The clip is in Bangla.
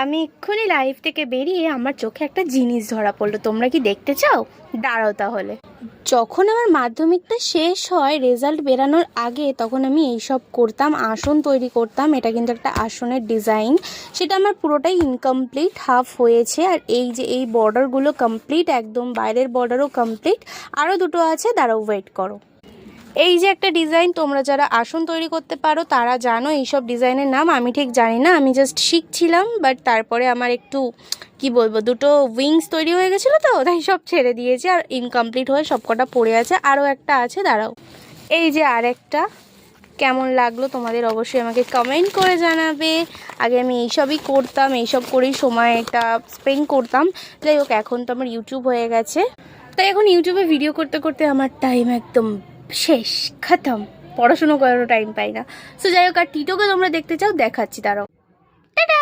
আমি এক্ষুনি লাইভ থেকে বেরিয়ে আমার চোখে একটা জিনিস ধরা পড়লো। তোমরা কি দেখতে চাও? দাঁড়াও তাহলে। যখন আমার মাধ্যমিকটা শেষ হয়, রেজাল্ট বেরানোর আগে, তখন আমি এইসব করতাম, আসন তৈরি করতাম। এটা কিন্তু একটা আসনের ডিজাইন, সেটা আমার পুরোটাই ইনকমপ্লিট, হাফ হয়েছে। আর এই যে এই বর্ডারগুলো কমপ্লিট, একদম বাইরের বর্ডারও কমপ্লিট। আরও দুটো আছে, দাঁড়াও, ওয়েট করো। এই যে একটা ডিজাইন, তোমরা যারা আসন তৈরি করতে পারো তারা জানো এইসব ডিজাইনের নাম। আমি ঠিক জানি না, আমি জাস্ট শিখছিলাম। বাট তারপরে আমার একটু কি বলবো, দুটো উইংস তৈরি হয়ে গেছিলো, তো তাই সব ছেড়ে দিয়েছি আর ইনকমপ্লিট হয়ে সবকটা পড়ে আছে। আরও একটা আছে, দাঁড়াও। এই যে আরেকটা, কেমন লাগলো তোমাদের অবশ্যই আমাকে কমেন্ট করে জানাবে। আগে আমি এইসবই করতাম, এইসব করেই সময়টা স্পেন্ড করতাম। যাই হোক, এখন তো আমার ইউটিউব হয়ে গেছে, তাই এখন ইউটিউবে ভিডিও করতে করতে আমার টাইম একদম শেষ, খতম। পড়াশুনো করারও টাইম পাই না। সো যাই হোক, আর টিটোকে তোমরা দেখতে চাও, দেখাচ্ছি, দাঁড়াও। টাটা।